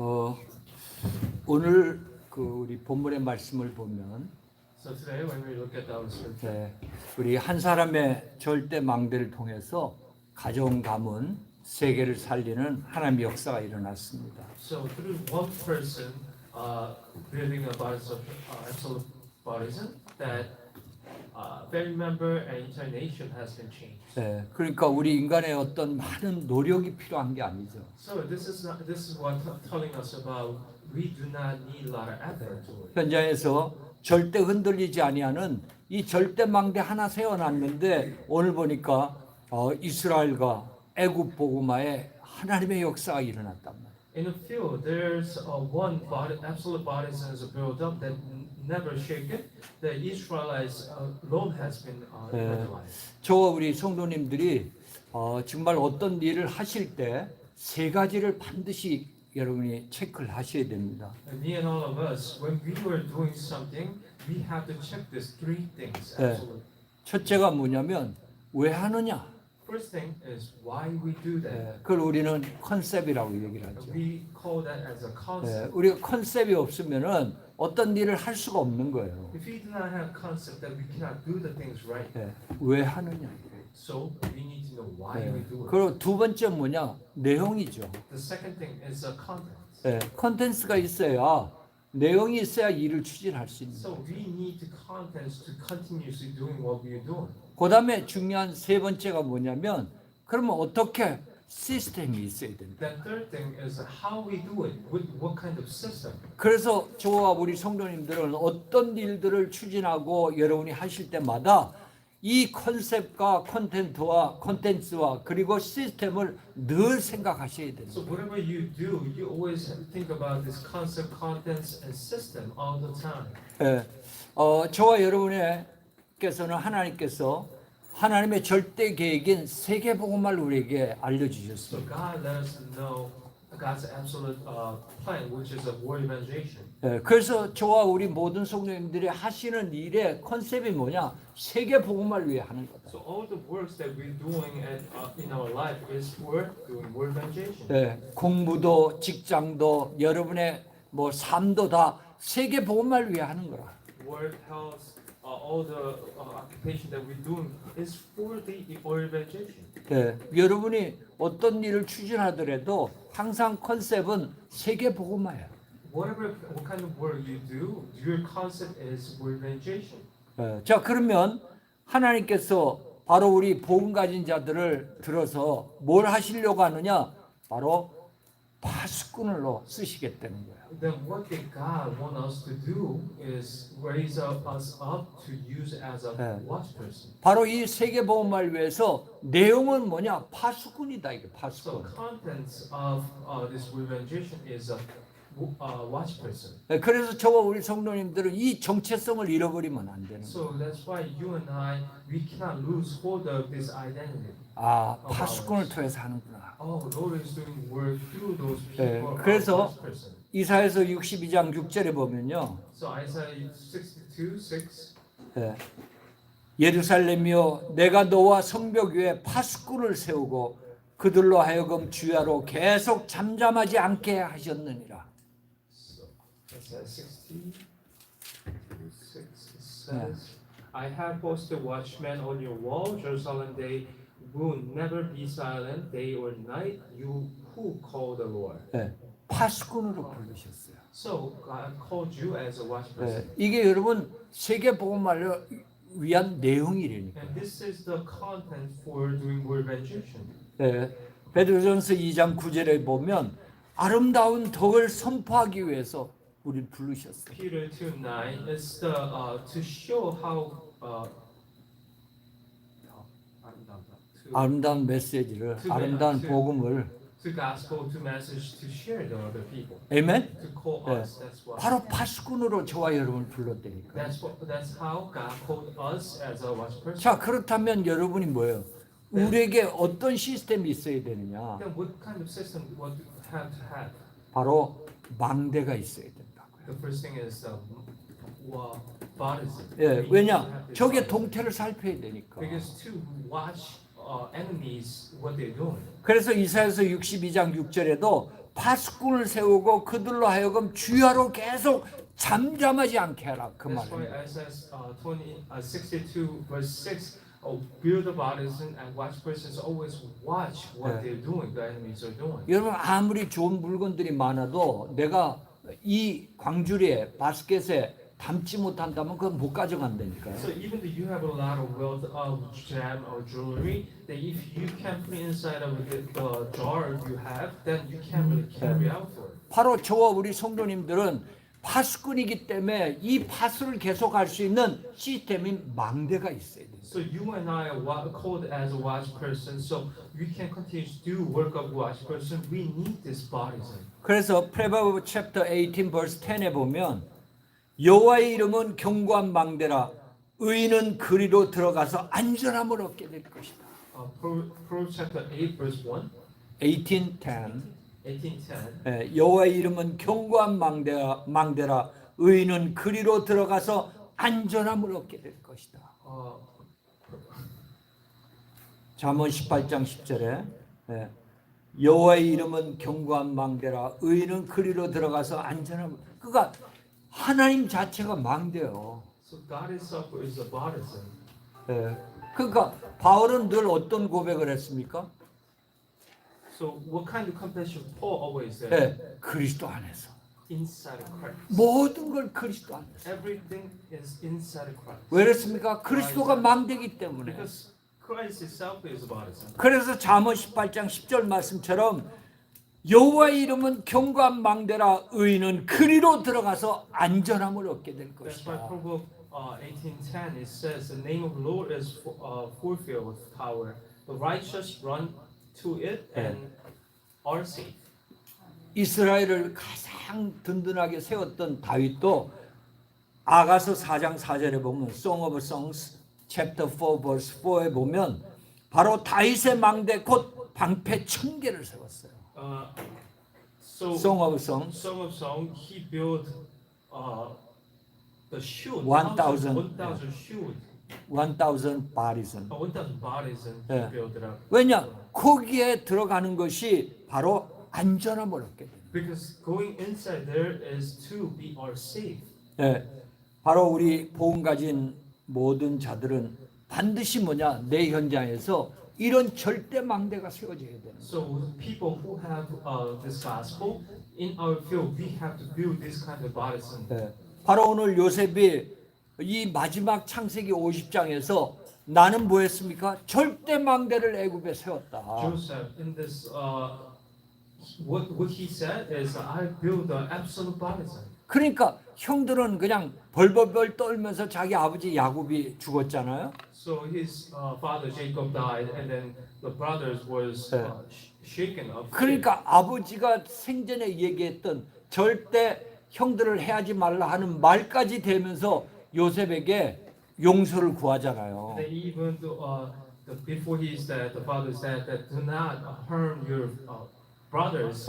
어, 오늘 우리 본문의 말씀을 보면 So today, when we look at our scripture, 우리 한 사람의 절대 망대를 통해서 가정 가문 세계를 살리는 하나님의 역사가 일어났습니다. so through one person building a body of absolute bodism, that family member and entire nation has been changed. 그러니까 우리 인간의 어떤 많은 노력이 필요한 게 아니죠. So this is what telling us about we do not need a lot of effort to it. 현장에서 절대 흔들리지 아니하는 이 절대 망대 하나 세워놨는데 오늘 보니까 이스라엘과 애굽 복음화에 하나님의 역사가 일어났단 말이에요. In the field, there's one body, absolute bodism is built up that never shaken. The Israelites alone has been realized. 저와 우리 성도님들이 정말 어떤 일을 하실 때 세 가지를 반드시 여러분이 체크를 하셔야 됩니다. And me and all of us, when we were doing something, we have to check these three things. Absolutely. 첫째가 뭐냐면 왜 하느냐? First thing is why we do that. 그걸 우리는 컨셉이라고 얘기를 하죠. We call that as a concept. 우리가 컨셉이 없으면은 어떤 일을 할 수가 없는 거예요. If we do not have concept, that we cannot do the things right. 왜 하느냐? So we need to know why we do it. 그리고 두 번째 뭐냐? 내용이죠. The second thing is a content. 컨텐츠가 있어야 내용이 있어야 일을 추진할 수 있는 So 거예요. we need the contents to continuously doing what we are doing. 그다음에 중요한 세 번째가 뭐냐면 그러면 어떻게 시스템이 있어야 된다. Then third thing is how we do it. With what kind of system. 그래서 저와 우리 성도님들은 어떤 일들을 추진하고 여러분이 하실 때마다 이 컨셉과 콘텐츠와 그리고 시스템을 늘 생각하셔야 됩니다. So whatever you do, you always think about this concept, contents, and system all the time. 저와 여러분께서는 하나님께서 하나님의 절대 계획인 세계 복음을 우리에게 So 알려주셨습니다. God let us know God's absolute plan, which is a world evangelization. 그래서 저와 우리 모든 성도님들이 하시는 일의 컨셉이 뭐냐? 세계 복음을 위해 하는 거다. So all the works that we're doing in our life is for doing world evangelization. 공부도 직장도 여러분의 삶도 다 세계 복음을 위해 하는 거라. Work, health, all the occupation that we're doing is for the world evangelization. 여러분이 어떤 일을 추진하더라도 항상 컨셉은 세계 복음화예요. What kind of work you do, your concept is world evangelization. 자, 그러면 하나님께서 바로 우리 복음 가진 자들을 들어서 뭘 하시려고 하느냐? 바로 파수꾼으로 쓰시겠다는 거예요. Then what did God want us to do is raise us up to use as a watch person. 바로 이 세계 복음화를 위해서 내용은 뭐냐? 파수꾼이다 이게 So 파수꾼. contents of this world evangelization is a watch person. 그래서 저와 우리 성도님들은 이 정체성을 잃어버리면 안 되는 거예요. So that's why you and I, we cannot lose hold of this identity. 파수꾼을 통해서 하는구나. Oh, Lord is doing work through those people. 그래서 watch person. 이사야서 62장 6절에 보면요. So Isaiah 62:6. 예루살렘이여 내가 너와 성벽 위에 파수꾼을 세우고 그들로 하여금 주야로 계속 잠잠하지 않게 하셨느니라. So Isaiah 60:6 says, I have posted watchmen on your wall, Jerusalem. They will never be silent, day or night. You who call the Lord. 파수꾼으로 부르셨어요. So God called you as a watch person. 이게 여러분 세계 복음화를 위한 내용이라니까. And this is the content for doing world evangelization. 베드로전서 2장 9절에 보면 아름다운 덕을 선포하기 위해서 우리를 부르셨어요. Peter 2:9 is the to show how 아름다운 메시지를 아름다운 복음을 to gospel, to message, to share to other people. 아멘. To call us. That's why. 바로 파수꾼으로 저와 여러분을 불렀다니까. That's how God called us as a watch person. 자, 그렇다면 여러분이 뭐예요? 우리에게 어떤 시스템이 있어야 되느냐? Then what kind of system what do you have to have? 바로 망대가 있어야 된다고요. The first thing is bodism. 왜냐? 적의 동태를 살펴야 되니까. Because to watch enemies what they're doing. 그래서 이사야서 62장 6절에도 파수꾼을 세우고 그들로 하여금 주야로 계속 잠잠하지 않게 하라 그 That's why 말입니다. it says 62 verse 6, build a partisan and watch persons always watch what 네. they're doing, the enemies are doing. 여러분 아무리 좋은 물건들이 많아도 내가 이 광주리에 바스켓에 담지 못한다면 그건 못 가져간다니까요. So even though you have a lot of wealth of gem or jewelry, that if you can't put inside of the jar you have, then you can't really carry out for it. 바로 저와 우리 성도님들은 파수꾼이기 때문에 이 파수를 계속할 수 있는 시스템인 망대가 있어야 돼요. So you and I are called as a watch person, so we can continue to do work of watch person. We need this partisan. 그래서 Proverbs chapter 18 verse 10에 보면 여호와의 이름은 견고한 망대라 의인은 그리로 들어가서 안전함을 얻게 될 것이다. Proverbs chapter 8 verse 1, 18:10 18:10. 여호와의 이름은 견고한 망대라 의인은 그리로 들어가서 안전함을 얻게 될 것이다. 잠언 18장 10절에 여호와의 이름은 견고한 망대라 의인은 그리로 들어가서 안전함을 그러니까 하나님 자체가 망대요. So God Himself is a partisan. 그러니까 바울은 늘 어떤 고백을 했습니까? So what kind of confession Paul always said? 그리스도 안에서 Inside of Christ. 모든 걸 그리스도 안에서. Everything is inside of Christ. 왜 그렇습니까? 그리스도가 망대이기 때문에. Because Christ Himself is a partisan. 그래서 잠언 18장 10절 말씀처럼 여호와의 이름은 견고한 망대라 의인은 그리로 들어가서 안전함을 얻게 될 That's why 것이다. Proverbs 18:10 it says the name of the Lord is fulfilled with power. The righteous run to it and are safe. 이스라엘을 가장 든든하게 세웠던 다윗도 아가서 4장 4절에 보면 Song of Songs chapter 4 verse 4에 보면 바로 다윗의 망대 곧 방패 1000개를 세웠어요. So Song of Songs Song of Song he built the shield 1000 1000 shield 1000 partisan. 1000 bodies and 예. he built it up. 왜냐? 거기에 들어가는 것이 바로 안전함을 얻게 됩니다. Because going inside there is to be our safe. 바로 우리 복음 가진 모든 자들은 반드시 뭐냐? 내 현장에서 이런 절대 망대가 세워져야 되는 거예요. So people who have this gospel in our field, we have to build this kind of partisan. 바로 오늘 요셉이 이 마지막 창세기 50장에서 나는 뭐 했습니까? 절대 망대를 애굽에 세웠다. Joseph in this what he said is I build an absolute partisan. 그러니까 형들은 그냥 벌벌벌 떨면서 자기 아버지 야곱이 죽었잖아요. So his father Jacob died, and then the brothers was shaken up. 그러니까 아버지가 생전에 얘기했던 절대 형들을 해하지 말라 하는 말까지 되면서 요셉에게 용서를 구하잖아요. They even before he's dead, the father said that do not harm your brothers.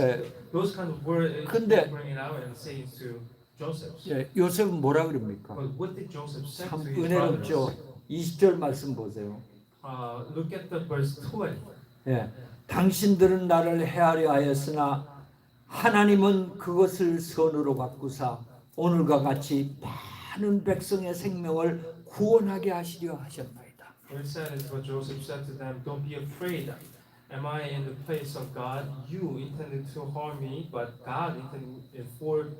Those kind of words 근데- bringing out and saying to Joseph. 요셉은 뭐라 그럽니까? But what did Joseph say 참 to his brothers? 은혜롭죠. 20절 말씀 보세요. Look at the verse 20. 당신들은 나를 해하려 하였으나 하나님은 그것을 선으로 바꾸사 오늘과 같이 많은 백성의 생명을 구원하게 하시려 하셨나이다. What it said is what Joseph said to them, don't be afraid. Am I in the place of God? You intended to harm me, but God intended it for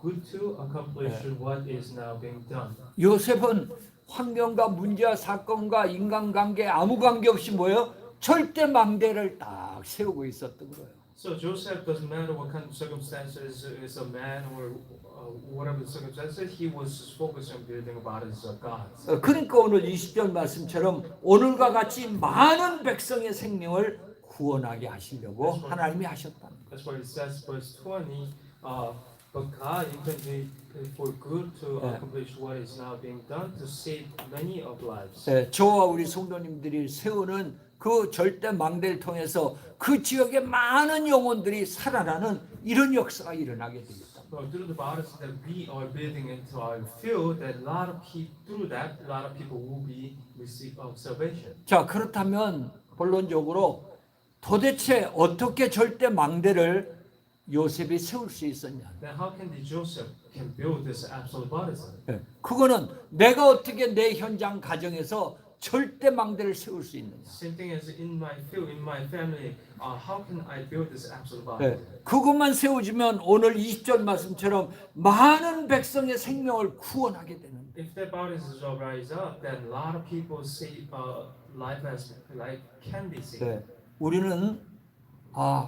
good to accomplish what is now being done. 요셉은 환경과 문제와 사건과 인간관계 아무 관계없이 뭐예요? 절대 망대를 딱 세우고 있었던 거예요. So Joseph doesn't matter what kind of circumstances is a man or whatever the circumstances, he was just focused on building about his God. 그러니까 오늘 20절 말씀처럼 오늘과 같이 많은 백성의 생명을 구원하게 하시려고 하나님이 하셨다는 거예요. That's why it says verse 20. But God intended for good to accomplish what is now being done to save many of lives. 저와 우리 성도님들이 세우는 그 절대 망대를 통해서 그 지역의 많은 영혼들이 살아나는 이런 역사가 일어나게 됩니다. Through the bodies that we are building into our field, that a lot of people through that, a lot of people will be receive of salvation. 자, 그렇다면 본론적으로 도대체 어떻게 절대 망대를 요셉이 세울 수 있었냐? Then how can the Joseph can build this absolute baptism? 예, 그거는 내가 어떻게 내 현장 가정에서 절대 망대를 세울 수 있느냐? Same thing as in my field, in my family. How can I build this absolute 예, baptism? 그것만 세워지면 오늘 20절 말씀처럼 많은 백성의 생명을 구원하게 되는. If that baptism will rise up, then a lot of people say life can be saved. 예, 우리는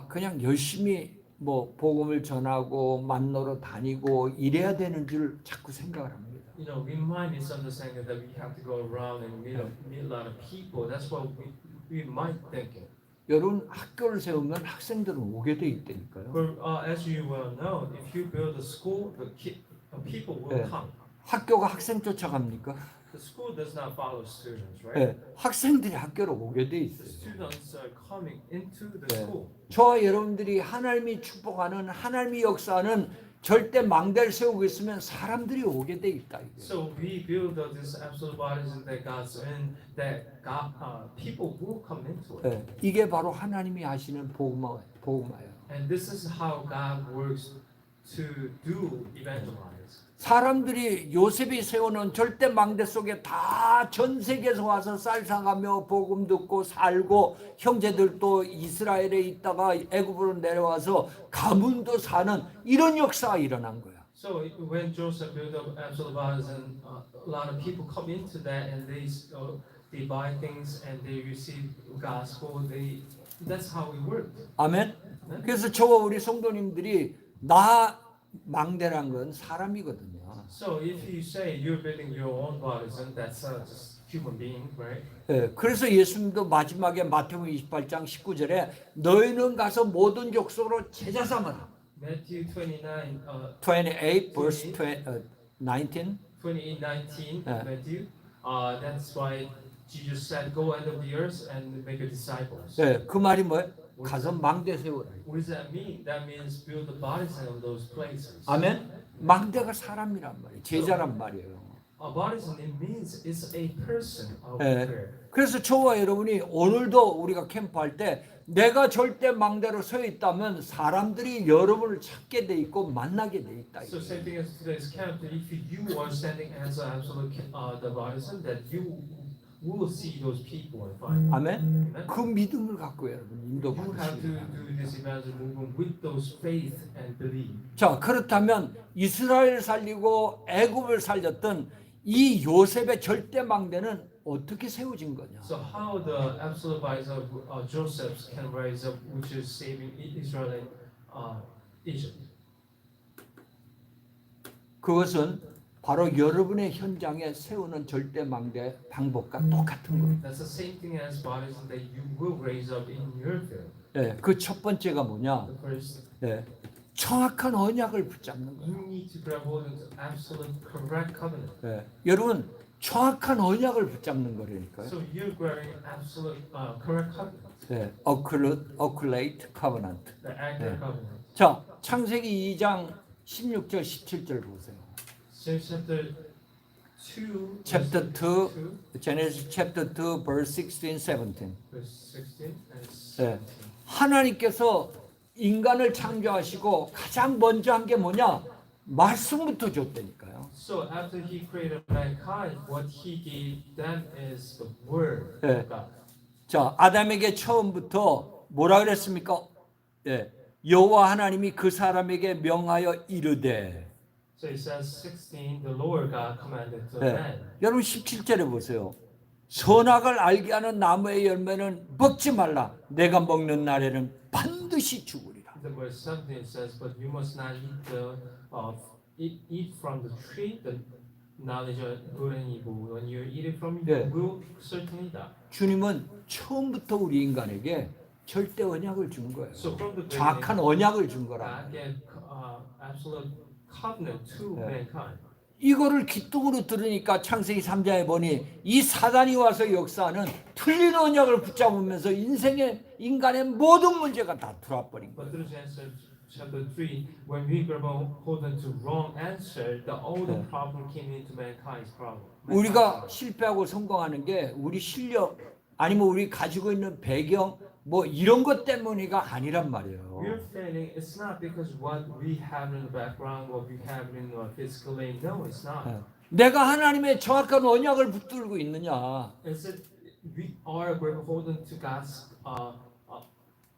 그냥 열심히 뭐 복음을 전하고 만나러 다니고 이래야 되는 줄 자꾸 생각을 합니다. You know, we might misunderstand that we have to go around and meet a lot of people. That's what we might think. 여러분 학교를 세우면 학생들은 오게 돼 있다니까요. But as you well know, if you build a school, people will Yeah. come. 학교가 학생 쫓아갑니까? The school does not follow students, right? 예, 학생들이 학교로 오게 돼 The 있어요. students are coming into the Yeah. school. 저와 여러분들이 하나님이 축복하는 하나님이 역사하는 절대 망대를 세우고 있으면 사람들이 오게 돼 있다. 이게. So we build this absolute baptism that God's in, that people will come into it. 예, 이게 바로 하나님이 하시는 복음화예요. And this is how God works to do evangelize. 사람들이 요셉이 세우는 절대 망대 속에 다 전 세계에서 와서 쌀 사가며 복음 듣고 살고 형제들도 이스라엘에 있다가 애굽으로 내려와서 가문도 사는 이런 역사가 일어난 거야. So when Joseph built up absolute baptism, a lot of people come into that and they buy things and they receive gospel. That's how it worked. 아멘. 그래서 저와 우리 성도님들이 나 망대란 건 사람이거든요. So if you say you're building your own baptism, that's just human being, right? 예, 그래서 예수님도 마지막에 마태복음 28장 19절에 너희는 가서 모든 족속으로 제자 삼아라. Matthew 29, 28 verse 19. 28:19, Yeah. Matthew. That's why Jesus said, "Go end of the earth and make disciples." 예, 그 말이 뭐예요? 가서 망대 세우라. What does that mean? That means build the baptism of those places. 아멘. 망대가 사람이란 말이에요. 제자란 말이에요. A baptism it means it's a person of 예. prayer. 그래서 저와 여러분이 오늘도 우리가 캠프할 때 내가 절대 망대로 서 있다면 사람들이 여러분을 찾게 돼 있고 만나게 돼 있다. So same thing as today's camp. If you are standing as an absolute the baptism, that you will see those people and find. 아멘. Amen? 그 믿음을 갖고 여러분 You 인도 have to 받으시기 do this evangelism movement with those faith and belief. 자, 그렇다면 이스라엘 살리고 애굽을 살렸던 이 요셉의 절대 망대는 어떻게 세워진 거냐? So how the absolute baptism of Joseph can rise up, which is saving Israel and Egypt? 그것은 바로 여러분의 현장에 세우는 절대 망대 방법과 똑같은 거예요. That's the same thing as baptism that you will raise up in your field. 예, 그 첫 번째가 뭐냐? The first, 예, 정확한 언약을 붙잡는 you 거예요. need to grab hold of the absolute correct covenant. 예, 여러분 정확한 언약을 붙잡는 거라니까요. So you're grabbing absolute correct covenant, 예, oculate covenant. the accurate covenant. 자, 창세기 2장 16절 17절 보세요. So chapter 2, Chapter verse 2, Genesis chapter 2 verse 16, 17. verse 16 and 예. 17. 하나님께서 인간을 창조하시고 가장 먼저 한 게 뭐냐? 말씀부터 줬다니까요. So after he created mankind, what he gave them is the word Yeah. of God. 자, 아담에게 처음부터 뭐라 그랬습니까? 예. 여호와 하나님이 그 사람에게 명하여 이르되. So it says 16, the Lord God commanded to 예. man. 여러분 17절에 보세요. 선악을 알게 하는 나무의 열매는 먹지 말라. 내가 먹는 날에는 반드시 죽으리라. The verse 17 says, but you must not eat from the tree, the knowledge of good and evil. When you eat it from it, Yeah. you will certainly die. 주님은 처음부터 우리 인간에게 절대 언약을 준 거예요. So from the 정확한 beginning, 언약을 준 거라. God gave absolute covenant to Yeah. mankind. 이거를 기뚱으로 들으니까 창세기 3장에 보니 이 사단이 와서 역사하는 틀린 언약을 붙잡으면서 인간의 모든 문제가 다 들어와버린 거예요. But through Genesis chapter 3, when we grab hold on to wrong answer, all the Yeah. problem came into mankind's problem. 우리가 실패하고 성공하는 게 우리 실력 아니면 우리 가지고 있는 배경 뭐 이런 것 때문이가 아니란 말이에요. We're failing. It's not because what we have in the background, what we have in our physical aim. No, it's not. 예. 내가 하나님의 정확한 언약을 붙들고 있느냐? Is it we are beholden to God's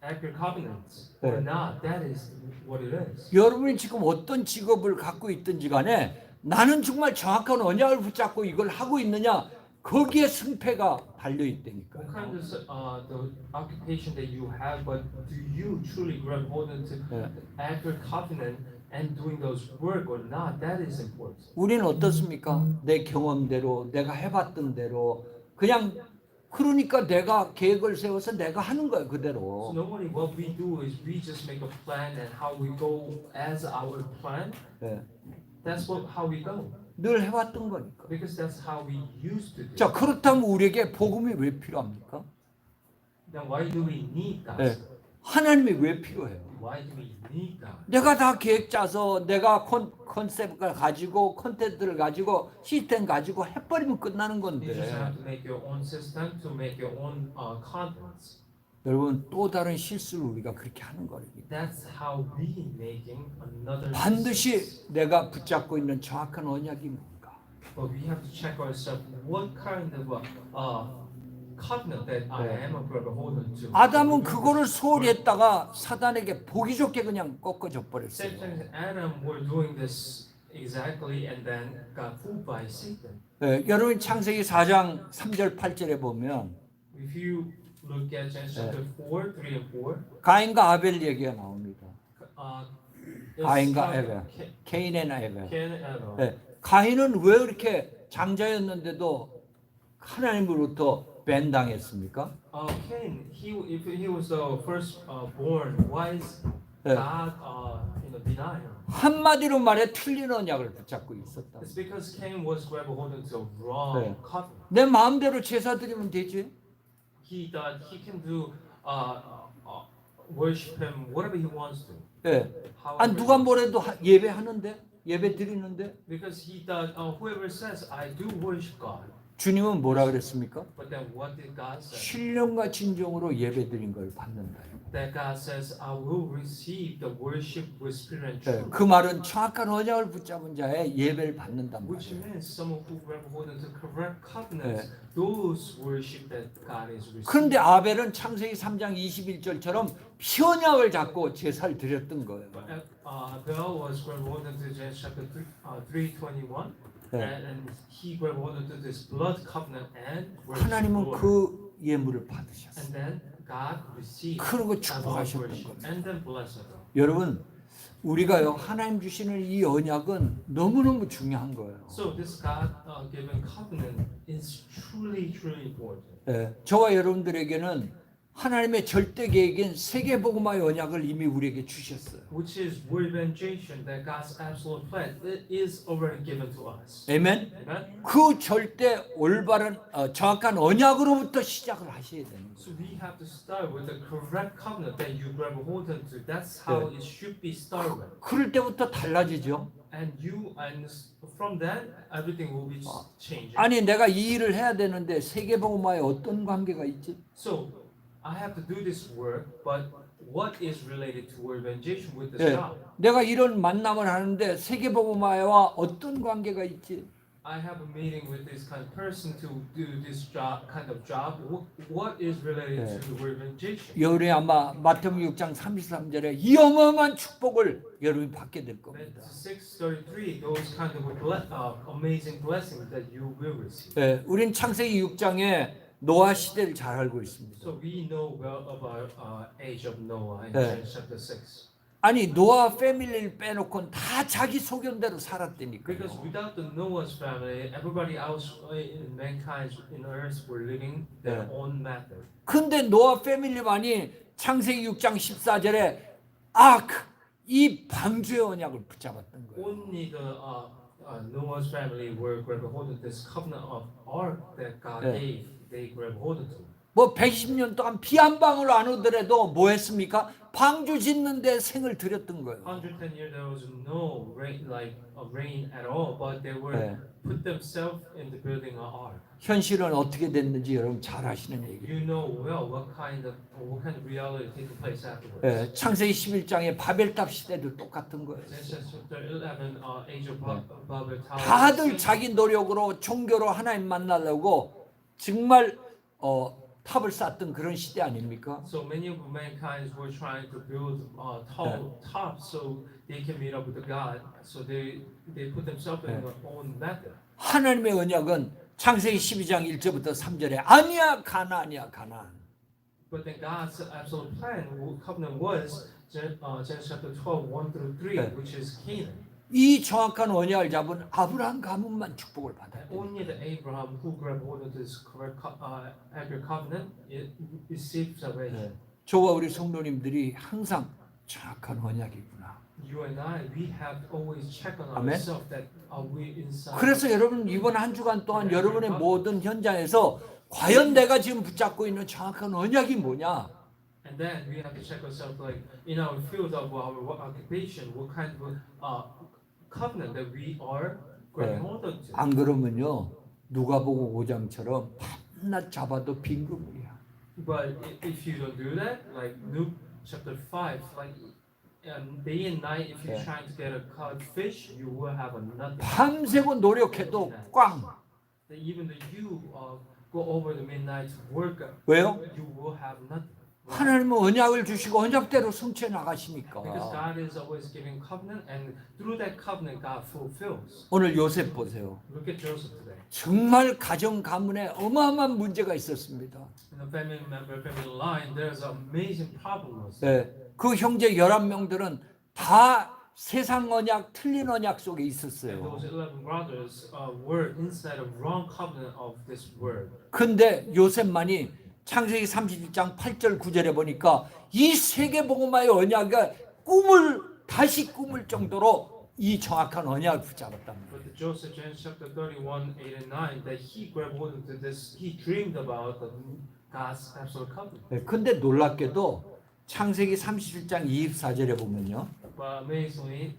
accurate covenants or 네. not? That is what it is. 여러분이 지금 어떤 직업을 갖고 있든지 간에 나는 정말 정확한 언약을 붙잡고 이걸 하고 있느냐? 거기에 승패가 달려 What 있다니까요. kind of the occupation that you have, but do you truly grab hold into 네. accurate covenant and doing those work or not? That is important. 우리는 어떻습니까? 내 경험대로 내가 해봤던 대로 그냥 그러니까 내가 계획을 세워서 내가 하는 거예요 So 그대로. normally what we do is we just make a plan and how we go as our plan. 예. That's how we go 늘 해왔던 거니까. because that's how we used to do. 자 그렇다면 우리에게 복음이 왜 필요합니까? Then why do we need God? 네. 하나님이 왜 필요해요? Why do we need God? 내가 다 계획 짜서 내가 컨셉을 가지고 콘텐츠를 가지고 시스템 가지고 해버리면 끝나는 You just 건데 have to make your own system to make your own contents. 여러분 또 다른 실수를 우리가 그렇게 하는 거예요. That's how we making another 반드시 mistake. 내가 붙잡고 있는 정확한 언약이 뭔가. But we have to check ourselves. What kind of covenant that I 네. am a beholden to? 아담은 그거를 소홀히 했다가 사단에게 보기 좋게 그냥 꺾어져 Same 버렸어요. thing as Adam were doing this exactly and then got fooled by Satan. 예, 여러분 창세기 4장 3절 8절에 보면 If you look at Genesis chapter 4, 3 and 4, 가인과 아벨 얘기가 나옵니다. it's 가인과 talking- 아벨, 케인 앤 아벨. Cain and Abel. 예, 가인은 왜 이렇게 장자였는데도 하나님으로부터 밴당했습니까? Cain, if he was the first born, why is 네. God deny him? 한마디로 말해 틀린 언약을 붙잡고 있었다. It's because Cain was beholden to a wrong 네. covenant. 내 마음대로 제사 드리면 되지. He thought he can do worship him whatever he wants to. 예. However 아 he 누가 wants. 뭐래도 예배하는데 예배 드리는데 Because he thought whoever says I do worship God, 주님은 뭐라 그랬습니까? but then what did God say? 신령과 진정으로 예배 드린 걸 받는다. That God says I will receive the worship with spirit and 예, truth. 그 말은 정확한 언약을 붙잡은 자의 예배를 받는단 Which 말이에요. means someone who beholden to correct covenants, those worship that God is receiving. 그런데 아벨은 창세기 3장 21절처럼 피언약을 잡고 제사를 드렸던 거예요. Abel was beholden to Genesis chapter 3:21, 네. and he beholden to this blood covenant and worship 하나님은 Lord. 그 예물을 받으셨어요. And then God received 그리고 our 축복하셨던 worship 겁니다. and then blessed them. 여러분 우리가요 하나님 주시는 이 언약은 너무너무 중요한 거예요. So this God given covenant is truly important. 예, 저와 여러분들에게는 하나님의 절대 계획인 세계복음화의 언약을 이미 우리에게 주셨어요. Which is word evangelization that God's absolute plan it is already given to us. 아멘. Amen. 그 절대 올바른 정확한 언약으로부터 시작을 하셔야 되는 거예요. So we have to start with the correct covenant that you grab hold to. That's how it should be started with. 그럴 때부터 달라지죠. And from that everything will be changing. 아니 내가 이 일을 해야 되는데 세계복음화에 어떤 관계가 있지? So I have to do this work, but what is related to word evangelization with this 예, job? 내가 이런 만남을 하는데 세계복음화와 어떤 관계가 있지? I have a meeting with this kind of person to do this job, kind of job. What is related Yeah. to word evangelization? 여러분이 아마 마태복음 6장 33절에 이 어마어마한 축복을 여러분이 받게 될 겁니다. That's 6:33. Those kind of amazing blessings that you will receive. 예, 우린 창세기 6장에 노아 시대를 잘 알고 있습니다. So we know well about age of Noah in Yeah. Genesis chapter 6. 아니 노아 패밀리를 빼놓고는 다 자기 소견대로 살았다니까요. Because without the Noah's family, everybody else in mankind in earth were living their Yeah. own method. 근데 노아 패밀리만이 창세기 6장 14절에 이 방주의 언약을 붙잡았던 거예요. Only the Noah's family were grabbed hold of this covenant of ark that God Yeah. gave. They grabbed hold of it. 뭐 120년 동안 비 한 방울 안 오더라도 뭐 했습니까? 방주 짓는데 생을 들였던 거예요. 110 years there was no rain, like a rain at all, but they were 네. put themselves into building an ark. 현실은 어떻게 됐는지 여러분 잘 아시는 얘기예요. You know well what kind of reality taking place afterwards. 예, 창세기 11장의 바벨탑 시대도 똑같은 거예요. Genesis chapter 11, age of Babel Tower. 다들 자기 노력으로 종교로 하나님 만나려고 정말 탑을 쌓던 그런 시대 아닙니까? So many of mankind were trying to build tall tops so they can meet up with the God. So they put themselves in their own method. 하나님의 언약은 창세기 12장 1절부터 3절에 아니야 가나안이야 가나안. But then God's absolute plan, covenant was Genesis chapter 12, 1 through 3, which is Canaan. 이 정확한 언약을 잡은 아브라함 가문만 축복을 받아요. And only the Abraham who grabbed hold of this correct, accurate covenant received salvation. 저와 우리 성도님들이 항상 정확한 언약이구나. You and I, we have to always check on 아멘. ourselves that are we inside. 그래서 여러분 이번 한 주간 동안 여러분의 모든 현장에서 과연 내가 지금 붙잡고 있는 정확한 언약이 뭐냐? And then we have to check ourselves, like in our field of our occupation, what kind of covenant that we are grabbing hold of. 안 그러면요 누가복음 5장처럼 밤낮 잡아도 빈 그물이야. But if you don't do that, like Luke chapter 5, like day and night, if you're trying to get a caught fish, you will have a nothing. 밤새고 노력해도 꽝. That even though you go over the midnight work, 왜요? you will have nothing. 하나님은 언약을 주시고 언약대로 성취해 나가시니까. Because God is always giving covenant, and through that covenant, God fulfills. 오늘 요셉 보세요. Look at Joseph today. 정말 가정 가문에 어마어마한 문제가 있었습니다. In the family member, family line, there's an amazing problem with it. 네, 그 형제 11명들은 다 세상 언약, 틀린 언약 속에 And 있었어요. those 11 brothers were inside of wrong covenant of this word. 근데 요셉만이 창세기 31장 8절 9절에 보니까 이 세계복음화의 언약을 다시 꿈을 정도로 이 정확한 언약을 붙잡았답니다. But Joseph, Genesis chapter 31, 8 and 9, that he grabbed hold of this, he dreamed about God's absolute covenant. 네, 근데 놀랍게도 창세기 31장 24절에 보면요. But amazingly,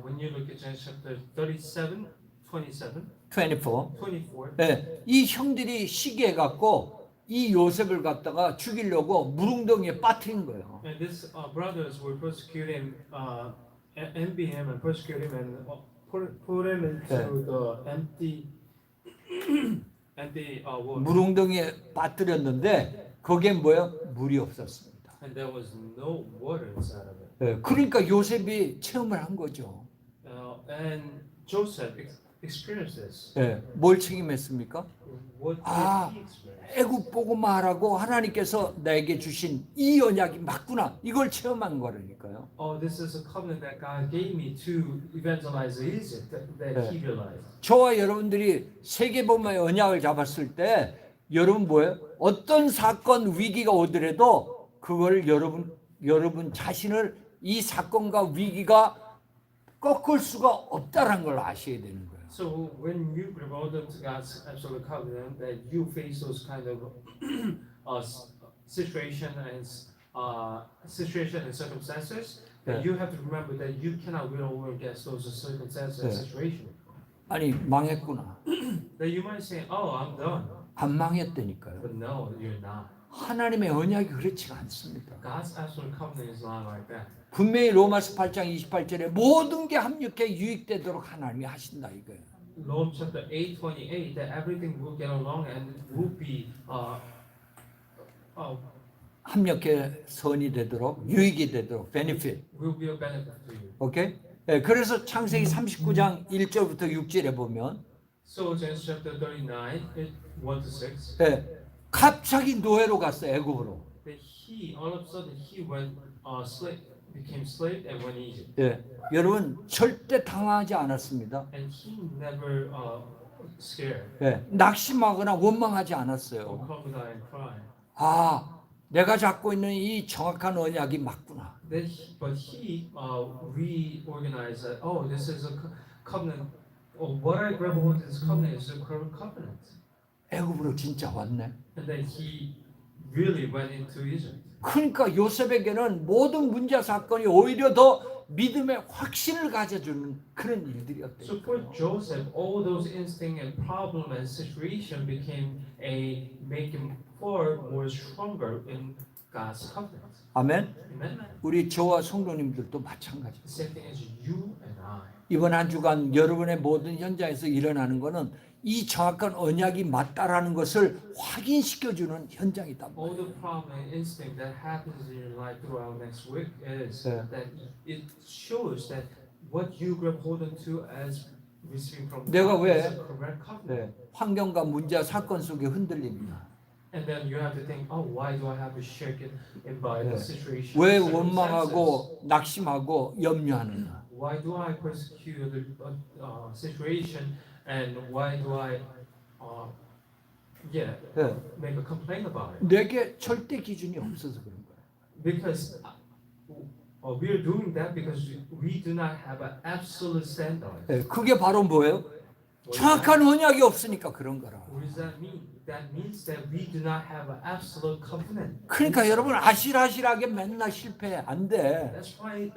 when you look at Genesis chapter 37, 27, 24. 24, 네, 이 형들이 시기해갖고 이 요셉을 갖다가 죽이려고 무릉덩이에 빠뜨린 거예요. and these brothers were persecuting, envy him and persecute him and put him into the empty what? 무릉덩이에 빠뜨렸는데 거기에 뭐예요? 물이 없었습니다. And there was no water inside of it. 네, 그러니까 요셉이 체험을 한 거죠. And Joseph experienced this. 네, 뭘 책임했습니까? What did 아, he experience? 애굽 보고마라고 하나님께서 나에게 주신 이 언약이 맞구나. 이걸 체험한 거라니까요. Oh, this is a covenant that God gave me to evangelize Egypt that he realized. 저와 여러분들이 세계복음화의 언약을 잡았을 때 여러분 뭐예요? 어떤 사건 위기가 오더라도 그걸 여러분 자신을 이 사건과 위기가 꺾을 수가 없다는 걸 아셔야 되는 거예요. So when you revolt to God's absolute covenant, that you face those kind of situation and circumstances, that you have to remember that you cannot win over against those circumstances and situations. 아니 망했구나. That you might say, "Oh, I'm done," 안 망했다니까요. but no, you're not. 하나님의 언약이 그렇지가 않습니다. God's absolute covenant is not like that. 분명히 로마서 8장 28절에 모든 게 합력해 유익되도록 하나님이 하신다 이거예요. Romans chapter 8:28, that everything will get along and will be 합력해 선이 되도록 유익이 되도록 benefit. will be a benefit to you. 오케이? 네, 그래서 창세기 39장 1절부터 6절에 보면 So Genesis chapter 39, 1 to 6, 네, 갑자기 노예로 갔어요 애굽으로. that he all of a sudden he went became slave and went Egypt, 네, 여러분 절대 당황하지 않았습니다. and he never scared 네, 낙심하거나 원망하지 or 않았어요. crocodile and cry. 아, 내가 잡고 있는 이 정확한 언약이 맞구나. But he reorganized that. Oh, this is a covenant. Oh, what I grab onto this covenant is a correct covenant. 애굽으로 진짜 왔네. And then he really went into Egypt. 그러니까 요셉에게는 모든 문제 사건이 오히려 더 믿음의 확신을 가져주는 그런 일들이었대요. So for Joseph, all those instinct and problem and situation became a making for more stronger in God's covenant. 아멘. Amen. 우리 저와 성도님들도 마찬가지. The same thing as you and I. 이번 한 주간 여러분의 모든 현장에서 일어나는 것은 이 정확한 언약이 맞다라는 것을 확인시켜주는 현장이다. All the problem and instinct that happens in your life throughout next week is Yeah. that it shows that what you grab hold onto as receiving from 내가 God 왜- is a correct covenant. 환경과 문제 사건 속에 흔들립니다. And then you have to think, oh, why do I have to shake it and by the situation? 왜 circumstances? 원망하고 낙심하고 염려하느냐? Why do I persecute the situation and why do I, 네. make a complaint about it? 내게 절대 기준이 없어서 그런 거예요. Because we are doing that because we do not have an absolute standard. 네, 그게 바로 뭐예요? What does 정확한 언약이 없으니까 그런 거라. What does that mean? That means that we do not have an absolute covenant. 그러니까 여러분 아실아실하게 맨날 실패 안 돼. That's why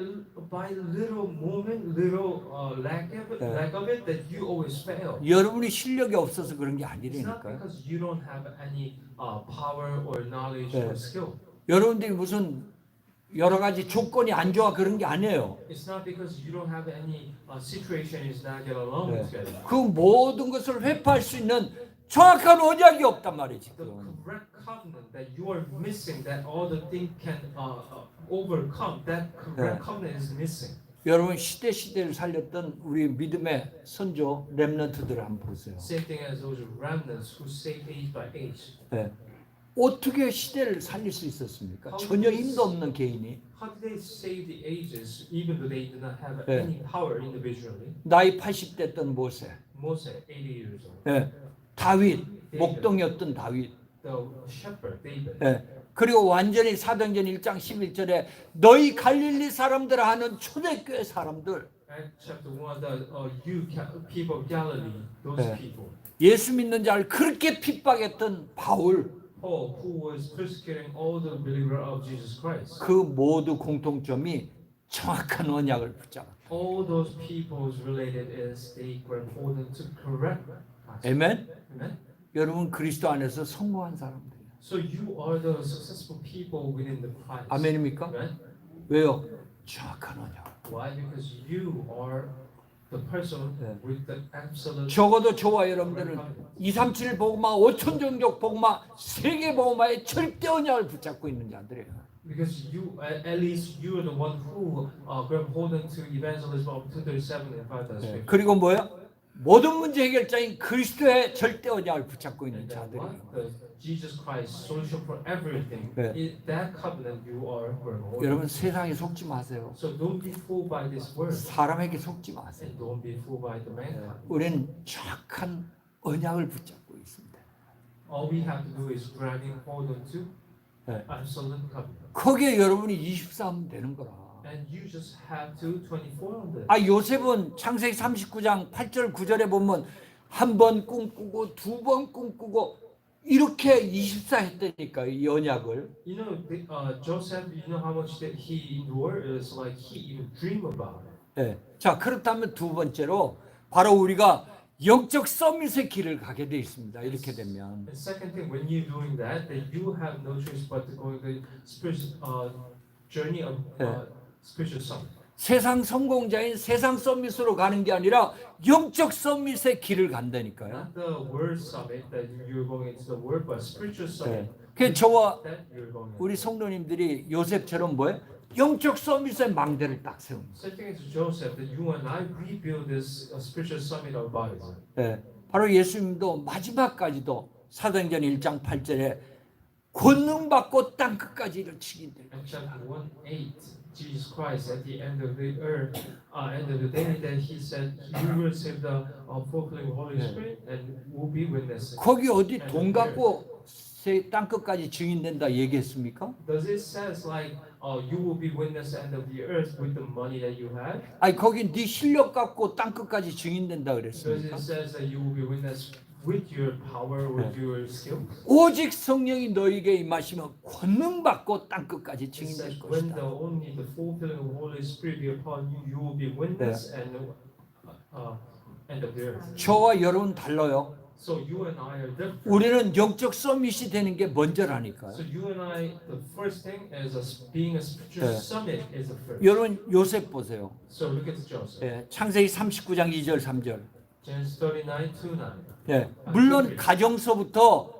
by little moment, little lack of it, that you always fail. 여러분이 실력이 없어서 그런 게 It's not 아니라니까요. because you don't have any power or knowledge Yeah. or skill. 여러분들이 무슨 여러 가지 조건이 안 좋아 그런 게 아니에요. It's not because you don't have any situation is not get along Yeah. together. 그 모든 것을 회파할 수 있는 정확한 언약이 없단 말이에요 The 지금. correct covenant that you are missing, that all the things can overcome, that correct Yeah. covenant is missing. 여러분 시대를 살렸던 우리 믿음의 선조 렘넌트들을 한번 보세요. Same thing as those remnants who saved age by age. 네. 어떻게 시대를 살릴 수 있었습니까? 전혀 힘도 없는 개인이. How did they save the ages even though they did not have Yeah. any power individually? 나이 80대 던 모세, Moses, 80 years old. 네. 다윗, 목동이었던 다윗, The shepherd, David. 네. 그리고 완전히 사도행전 1장 11절에 너희 갈릴리 사람들 하는 초대교회 사람들, Acts chapter 1, the people of Galilee, those Yeah. people. 예수 믿는 자를 그렇게 핍박했던 바울, Paul, who was persecuting all the believers of Jesus Christ. 그 모두 공통점이 정확한 언약을 붙잡았다. All those peoples related is they were holding to correct gospel. 아멘. Amen. 여러분 그리스도 안에서 성공한 사람들이에요. So you are the successful people within the Christ. 아멘입니까? Amen. 왜요? 정확한 언약. Why? Because you are the person Yeah. with the absolute 적어도 저와 여러분들은 237 복음화, 5천 종족 복음화, 세계 복음화의 절대 언약을 붙잡고 있는 자들이에요. because you at least you are the one who grab hold to evangelism of 237 and 5,000. 그리고 뭐야? 모든 문제 해결자인 그리스도의 절대 언약을 붙잡고 있는 And then 자들이에요. what? The Jesus Christ, solution for everything. Yeah. In that covenant you are holding. 여러분 세상에 속지 마세요. So don't be fooled by this word, 사람에게 속지 마세요. and don't be fooled by the mankind. 우리는 정확한 언약을 붙잡고 있습니다. All we have to do is grabbing hold onto Yeah. absolute covenant, 거기에 여러분이 24하면 되는 거라. and you just have to 24 on this. 아 요셉은 창세기 39장 8절 9절에 보면 한 번 꿈꾸고 두 번 꿈꾸고 이렇게 24 했다니까 이 언약을. You know, Joseph. You know how much that he endured. It's like he even dream about it. 네. 자 그렇다면 두 번째로 바로 우리가 영적 서밋의 길을 가게 돼 있습니다. 이렇게 되면 And second thing, when you're doing that you have no choice but to go the spiritual journey of Yeah. spiritual summit. 세상 성공자인 세상 서밋으로 가는 게 아니라 영적 서밋의 길을 간다니까요. Not the word summit that you're going into the word, but spiritual summit 그 저와 that you're going into. 우리 성도님들이 요셉처럼 뭐예요? 영적 서밋의 망대를 딱 세웁니다. Same thing as Joseph, that you and I rebuild this spiritual summit of bodies. 네. 바로 예수님도 마지막까지도 사도행전 1장 8절에 권능 받고 땅 끝까지 일치긴대. And chapter 1:8, Jesus Christ at the end of the earth, end of the day, that he said, "You will receive the fulfilling Holy Spirit and will be witnesses." 거기 어디 돈 갖고 땅 끝까지 증인된다 얘기했습니까? Does it says like, you will be witness end of the earth with the money that you have? 아니 거기 네 실력 갖고 땅 끝까지 증인된다 Does 그랬습니까? it says that you will be witness with your power, with your skill. 오직 성령이 너에게 임하시면 권능 받고 땅 끝까지 It 증인될 says when 것이다. only the fulfilling of the Holy Spirit be upon you, you will be witness and of the earth. 저와 여러분 달라요. So you and I are different. 우리는 영적 서밋이 되는 게 먼저라니까요. So you and I, the first thing is being a spiritual 네. summit is the first. 여러분 요셉 보세요. So look at Joseph. 예, 창세기 39장 2절 3절. Genesis 39:2-9. 예, 물론 가정서부터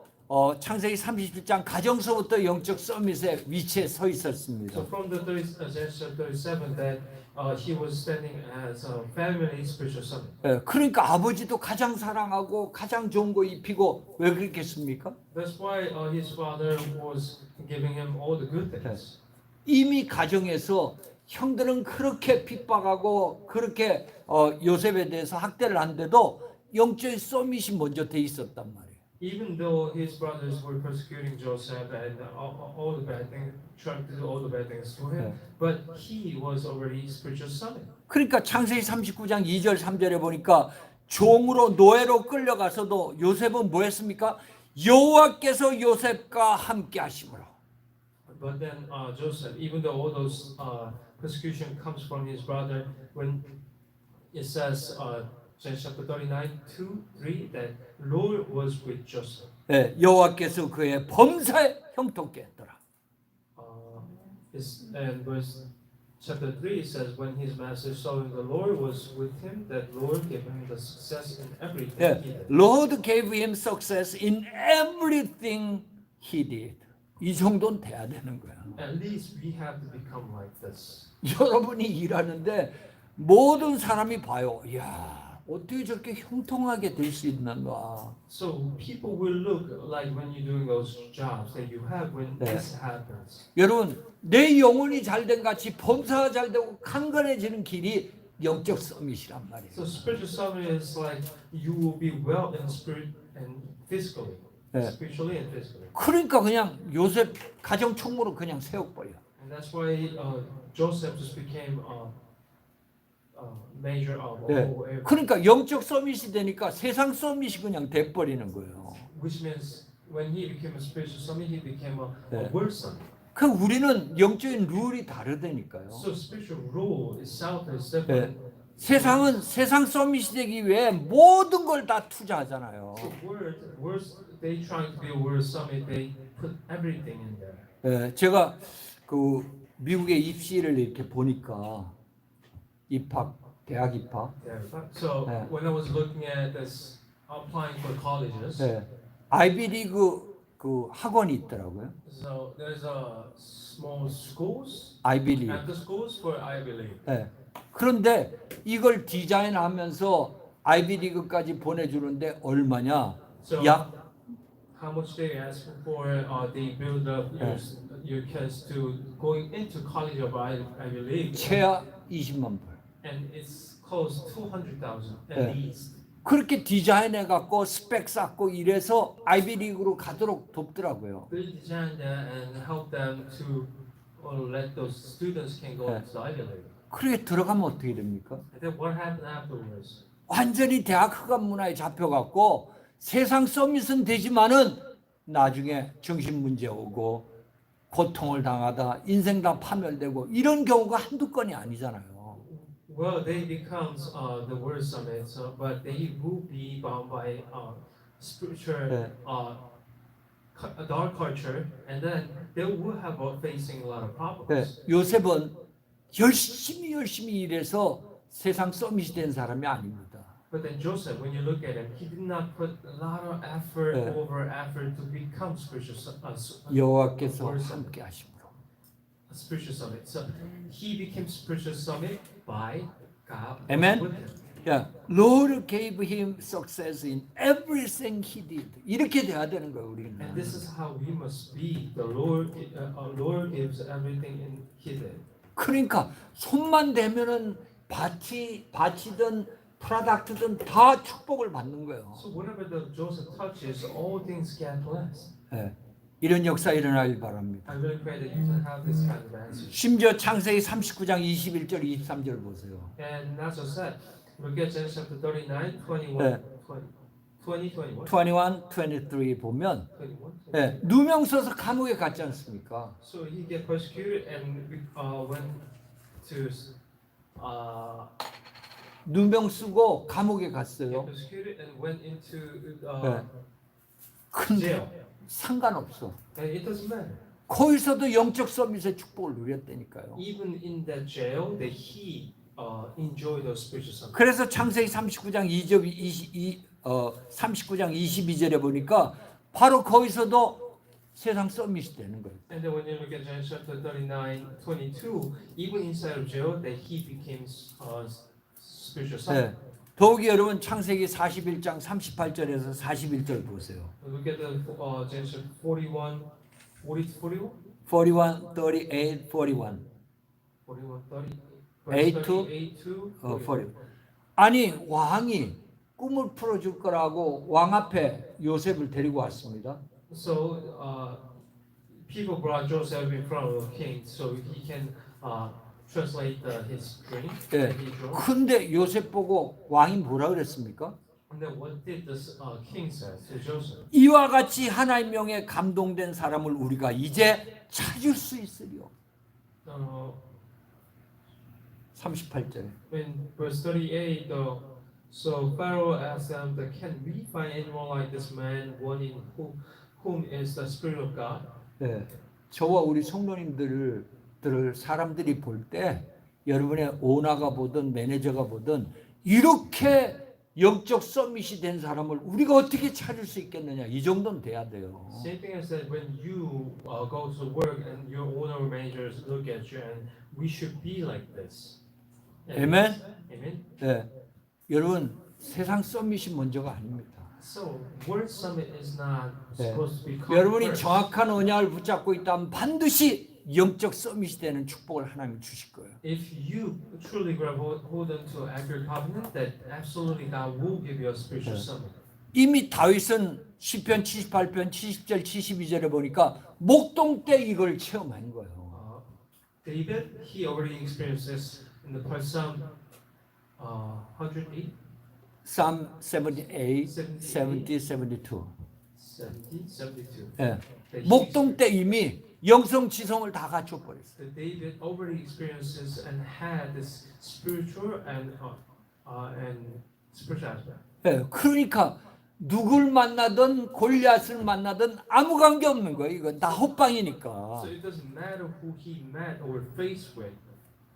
창세기 37장 가정서부터 영적 서밋의 위치에 서 있었습니다. So from the Genesis 37 that he was standing as a family spiritual summit. 예, 그러니까 아버지도 가장 사랑하고 가장 좋은 거 입히고 왜 그랬겠습니까? That's why his father was giving him all the good things. 이미 가정에서 형들은 그렇게 핍박하고 그렇게 요셉에 대해서 학대를 한데도 영적인 서밋이 먼저 돼 있었단 말이에요. Even though his brothers were persecuting Joseph and all the bad things, trying to do all the bad things to him, but he was already spiritual summit. 그러니까 창세기 39장 2절 3절에 보니까 종으로 노예로 끌려가서도 요셉은 뭐 했습니까? 여호와께서 요셉과 함께 하심으로. But then Joseph, even though all those persecution comes from his brother, when it says Genesis chapter 39:2-3 that Lord was with Joseph. 예, 여호와께서 그의 범사에 형통케 했더라. And verse chapter 3 says when his master saw him, the Lord was with him, that Lord gave him the success in everything 예, he did. Lord gave him success in everything he did. 이 정도는 돼야 되는 거야. At least we have to become like this. 여러분이 일하는데 모든 사람이 봐요. 야, 어떻게 저렇게 형통하게 될 수 있는가? So people will look like when you're doing those jobs that you have when 네. this happens. 여러분, 내 영혼이 잘된 같이 범사가 잘되고 강건해지는 길이 영적 서밋이란 말이에요. So spiritual summit is like you will be well in spirit and physically, 네. spiritually and physically. 그러니까 그냥 요셉 가정 총무로 그냥 세워버려. And that's why Joseph just became major of 네. whole area. 그러니까 영적 서밋이 되니까 세상 서밋이 그냥 돼버리는 거예요. Which means when he became a spiritual summit, he became a 네. world summit. 그 우리는 영적인 룰이 다르다니까요. So spiritual rule itself is different. 세상은 세상 서밋이 되기 위해 모든 걸 다 투자하잖아요. So they trying to be a world summit. They put everything in there. 예, 제가 그 미국의 입시를 이렇게 보니까 대학 입학. So 네. when I was looking at this applying for colleges, 예, 아이비리그 그 학원이 있더라고요. so there's a small schools, 아이비리그. after schools for Ivy League. 예. 그런데 이걸 디자인하면서 아이비리그까지 보내주는데 얼마냐? So 약 how much they ask for? They build up your kids to going into college of Ivy League, 최하 20만 불. and it's close 200,000 at 네. least. 그렇게 디자인해 갖고 스펙 쌓고 이래서 아이비리그로 가도록 돕더라고요. They design that and help them to let those students can go 네. into Ivy League. 그렇게 들어가면 어떻게 됩니까? And then what happened afterwards? 완전히 대학 흑암 문화에 잡혀갖고 세상 서밋은 되지만은 나중에 정신 문제 오고 고통을 당하다 인생 다 파멸되고 이런 경우가 한두 건이 아니잖아요. Well, they becomes the word summit, but they will be bound by spiritual 네. dark culture, and then they will have facing a lot of 네, problems. 요셉은 열심히 일해서 세상 서밋이 된 사람이 아닙니다. But then Joseph, when you look at him, he did not put a lot of effort 네. over effort to become spiritual 여호와께서 word summit. 함께 하심으로. A spiritual summit. So he became spiritual summit by God. Amen. With him. 야, Lord gave him success in everything he did. 이렇게 돼야 되는 거예요, 우리는. And this is how we must be. The Lord, our Lord gives everything in Hidden. 그러니까 손만 대면은 밭이든 프로덕트든 다 축복을 받는 거예요. So whenever the Joseph touches, all things get blessed. 예, 이런 역사 일어나길 바랍니다. I really pray that you can have this kind of answer. 심지어 창세기 39장 21절 23절 보세요. And not just that, look at Genesis chapter 39, 21, 네. 20. 21. 23 보면 21. 예, 누명 써서 감옥에 갔지 않습니까? So he get persecuted and went to 누명 쓰고 감옥에 get 갔어요. persecuted and went into 네. 근데 jail. 상관없어. And it doesn't matter. 거기서도 영적 서밋의 축복을 누렸다니까요. Even in that jail, that he enjoyed the spiritual suffering. 그래서 창세기 39장 39장 22절에 보니까 바로 거기서도 세상 서밋이 되는 거예요. And then when you look at Genesis chapter 39:22, even inside of jail, that he became spiritual 네. son. 더욱이 여러분 창세기 41장 38절에서 41절 보세요. Look at the Genesis 41, 41, 41, 38, 41. 41, 30, Eight verse to 38 to 40. 아니 왕이 꿈을 풀어줄 거라고 왕 앞에 요셉을 데리고 왔습니다. So people brought Joseph in front of the king so he can translate his dream. 예. that he drew. 근데 요셉 보고 왕이 뭐라 그랬습니까? And then what did this king say to Joseph? 이와 같이 하나님 명에 감동된 사람을 우리가 이제 찾을 수 있으리요. 38절에. In verse 38, so Pharaoh asked them, "Can we find anyone like this man, one in whom is the Spirit of God?" 네. 저와 우리 성도님들을 사람들이 볼 때 여러분의 오너가 보든 매니저가 보든 이렇게 영적 서밋이 된 사람을 우리가 어떻게 찾을 수 있겠느냐, 이 정도는 돼야 돼요. Same thing as that when you go to work and your owner or managers look at you, and we should be like this. Amen? Amen. 네. 여러분 세상 서밋이 먼저가 아닙니다. So word summit is not 네. supposed to be. 여러분이 정확한 언약을 붙잡고 있다면 반드시 영적 서밋이 되는 축복을 하나님 주실 거예요. If you truly grab hold onto accurate covenant, that absolutely God will give you a spiritual summit. 이미 다윗은 시편 78편 70절 72절에 보니까 목동 때 이걸 체험한 거예요. David, he already experienced this in the Psalm 108, Psalm 78, 70, 72. 70, 72. 예. That he 목동 때 이미 영성 지성을 다 갖춰 버렸어요. that David already experiences and had this spiritual and spiritual aspect. 예. 그러니까 누굴 만나든 골리앗을 만나든 아무 관계 없는 거예요. 이건 다 헛방이니까. So it doesn't matter who he met or faced with,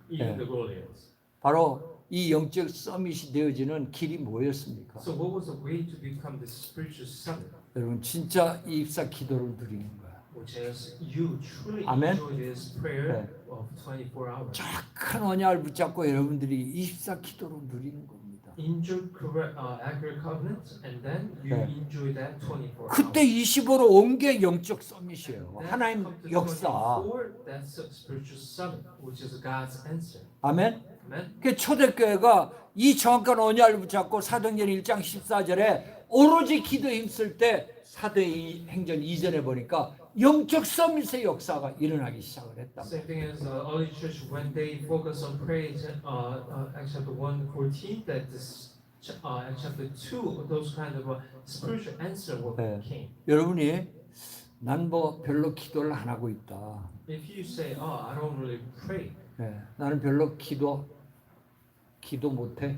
even Yeah. the Goliaths. 바로 이 영적 서밋이 되어지는 길이 뭐였습니까? So what was the way to become this spiritual summit? 여러분 진짜 이 입사 기도를 누리는 거야. Which is you truly Amen. enjoy this prayer of 24 hours. 정확한 언약을 붙잡고 여러분들이 24 기도를 누리는 겁니다. Enjoy correct, accurate covenant, and then you Yeah. enjoy that 24 그때 hours. 25로 온 게 영적 서밋이에요. Then 하나님 come to 역사. 24, that's a spiritual summit, which is God's answer. 아멘. Amen. 그 초대교회가 이 정확한 언약을 붙잡고 사도행전 1장 14절에 오로지 기도에 힘쓸 때 사도행전 2절에 보니까 영적 서밋의 역사가 일어나기 시작을 했다. Same thing as the early church when they focus on praise. Acts chapter 1:14, that this Acts chapter 2, those kind of spiritual answer will Yeah. came. 여러분이 난 뭐 별로 기도를 안 하고 있다. If you say, "Oh, I don't really pray," 네, 나는 별로 기도 못해.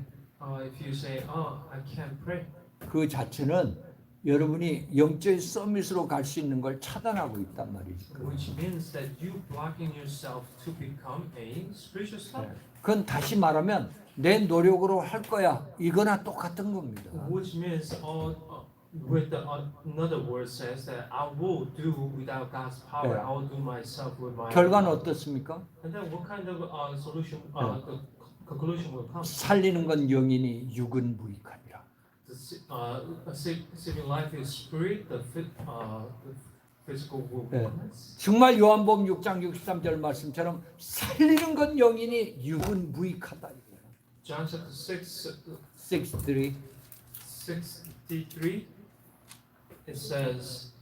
if you say, "Oh, I can't pray," 그 자체는 여러분이 영적 서밋으로 갈 수 있는 걸 차단하고 있단 말이죠. which means that you blocking yourself to become a spiritual son. 그건 다시 말하면 내 노력으로 할 거야. 이거나 똑같은 겁니다. Which means, with the another word says that I will do without God's power. Yeah. I will do myself with my. 결과는 어떻습니까? And then what kind of solution? The conclusion will come. 살리는 건 영이니 육은 무익하니라. Saving life is spirit. The physical will be Yeah. weakness. 정말 요한복음 6장 63절 말씀처럼 살리는 건 영이니 육은 무익하다 이거예요. John chapter 6, 63. 63. It says,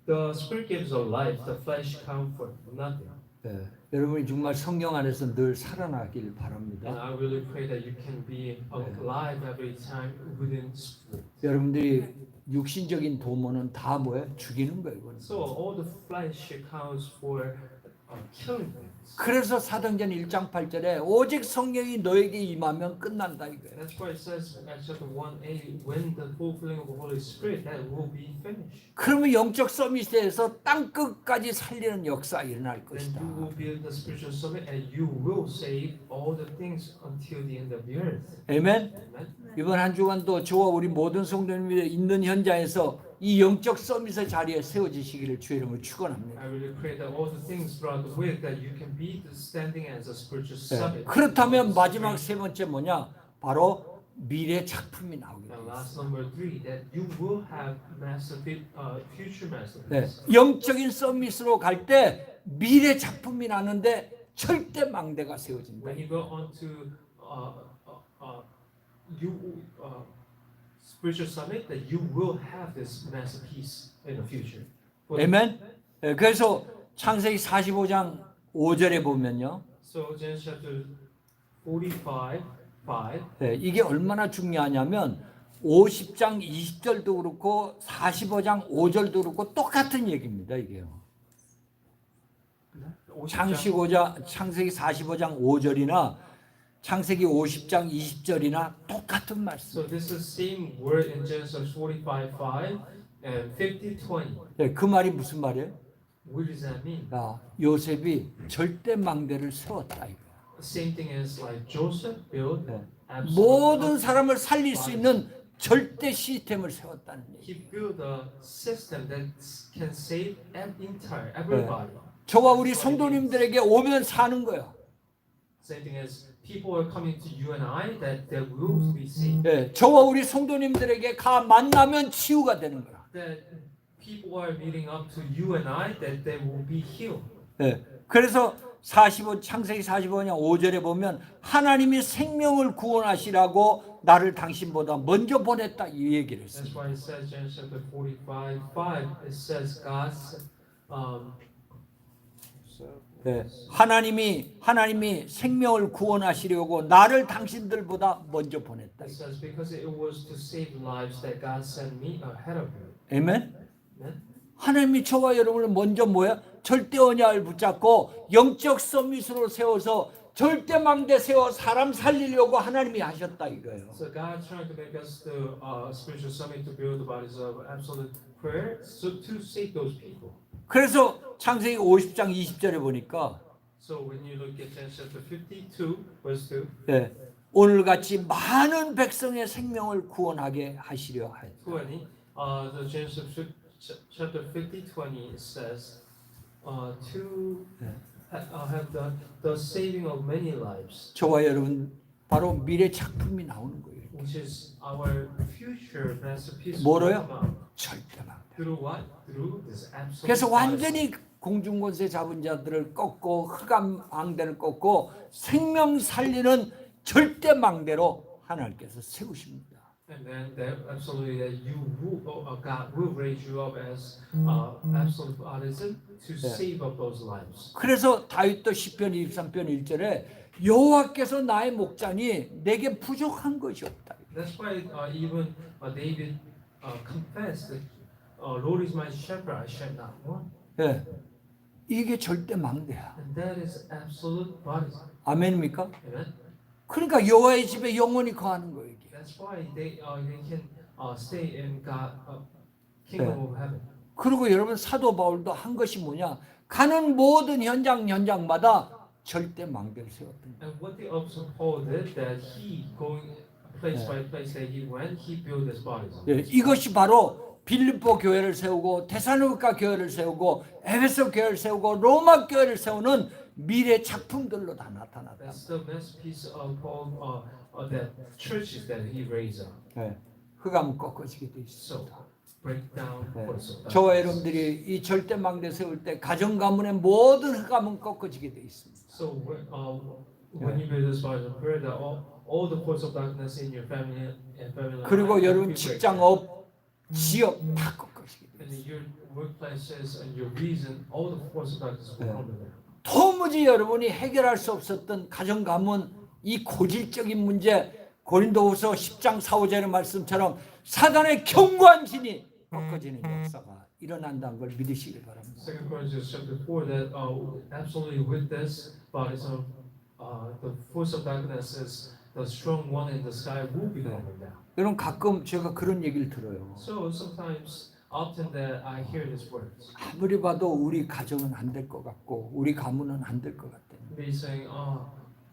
"The spirit gives of life; the flesh comfort nothing." 예, 여러분이 정말 성령 안에서 늘 살아나길 And 바랍니다. I really pray that you can be alive every time within Spirit. 여러분들이 육신적인 도모는 다 뭐예요? 죽이는 거예요. 이거는. So all the flesh counts for killing things. 그래서 사도행전 1장 8절에 오직 성령이 너에게 임하면 끝난다 이거예요. That's why it says in Acts chapter 1:8, when the fulfilling of the Holy Spirit, that will be finished. 그러면 영적 서밋에서 땅 끝까지 살리는 역사 일어날 Then 것이다. you will build the spiritual summit and you will save all the things until the end of the earth. 아멘. Amen. 이번 한 주간도 저와 우리 모든 성도님들이 있는 현장에서 이 영적 서밋의 자리에 세워지시기를 주의 이름으로 축원합니다. I really pray that all the things throughout the week that you can be standing as a spiritual 네. summit. 그렇다면 마지막 세 번째 뭐냐? 바로 미래 작품이 나오게 And 됩니다. last number 3, that you will have future 네. masterpiece. 영적인 서밋으로 갈 때 미래 작품이 나는데 절대 망대가 세워진다. When you go on to spiritual summit, that you will have this masterpiece in the future. 아멘. 네, 그래서 창세기 45장 5절에 보면요. So Genesis chapter 45:5. 네, 이게 얼마나 중요하냐면 50장 20절도 그렇고 45장 5절도 그렇고 똑같은 얘기입니다. 이게요. 창세기 45장 5절이나 창세기 50장 20절이나 똑같은 말씀. So this is the same word in Genesis 45:5 and 50:20. 네, 그 말이 무슨 말이에요? What does that mean? 야, 요셉이 절대 망대를 세웠다 이거. Same thing as like Joseph built 네. absolute. 모든 사람을 살릴 수 있는 절대 시스템을 세웠다는 얘기. He built a system that can save everybody. 저와 우리 성도님들에게 오면 사는 거야. Same thing as people are coming to you and I that they will be saved. 네, 저와 우리 성도님들에게 만나면 치유가 되는 거야. That people are meeting up to you and I that they will be healed. 네, 그래서 창세기 45장 5절에 보면 하나님이 생명을 구원하시라고 나를 당신보다 먼저 보냈다 이 얘기를 That's 했습니다. why it says Genesis chapter 45:5. It says God's 네, 하나님이 생명을 구원하시려고 나를 당신들보다 먼저 보냈다. It says because it was to save lives that God sent me ahead of you. 아멘. Amen? 하나님이 저와 여러분을 먼저 뭐야? 절대 언약을 붙잡고 영적 서밋으로 세워서 절대 망대 세워 사람 살리려고 하나님이 하셨다 이거예요. So God trying to make us the spiritual summit to build the bodies of absolute prayer, so to save those people. 그래서 창세기 50장 20절에 보니까 So when you look at Genesis chapter 52, verse 2, 네, 오늘 같이 많은 백성의 생명을 구원하게 하시려 하였다. 20, the Genesis chapter 50:20 says to have the saving of many lives, 저와 여러분 바로 미래 작품이 나오는 거예요. which is our future masterpiece. 뭐로요? 절대 망대. Through what? Through this absolute. 그래서 bodies. 완전히 공중권세 잡은 자들을 꺾고 흑암 망대를 꺾고 생명 살리는 절대 망대로 하나님께서 세우십니다. And then that absolutely that you will, God will raise you up as absolute artisan to save up those lives. 그래서 다윗도 시편 23편 1절에 여호와께서 나의 목자니 내게 부족한 것이 없다. That's why even David confessed that Lord is my shepherd, I shall not want. 예, 이게 절대 망대야. And that is absolute bodies. 아멘입니까? Amen. 그러니까 여호와의 집에 영원히 거하는 거예요. 이게. That's why they can stay in God kingdom of heaven. 그리고 여러분 사도 바울도 한 것이 뭐냐? 가는 모든 현장마다 절대 망대를 세웠던 거예요. And what the apostle Paul did, that he going place by place that he went, he built his bodies. 예, 이것이 바로 빌립보 교회를 세우고 데살로니가 교회를 세우고 에베소 교회를 세우고 로마 교회를 세우는 미래 작품들로 다 나타났다. That's the masterpiece of Paul, that churches that he raised up. 예, 흑암은 꺾어지게 돼 So 있습니다. break down 네. force of 저와 darkness. 여러분들이 이 절대 망대 세울 때 가정 가문의 모든 흑암은 꺾어지게 돼 있습니다. So when you build this body of prayer, that all the force of darkness in your family and family 그리고 life 여러분 will break 직장, down. 업, 지역 다 꺾어지게 돼 And 있습니다. in your workplaces and your reason, all the force of darkness will Yeah. crumble down. 도무지 여러분이 해결할 수 없었던 가정 가문 이 고질적인 문제 고린도후서 10장 4, 5절의 말씀처럼 사단의 견고한 진이 꺾어지는 역사가 일어난다는 걸 믿으시기 바랍니다. Second Corinthians chapter 4 that absolutely with this baptism, the force of darkness is the strong one in the sky will be coming down. 여러분 가끔 제가 그런 얘기를 들어요. So sometimes, often that I hear these words, 아무리 봐도 우리 가정은 안 될 것 같고 우리 가문은 안 될 것 같아. they saying,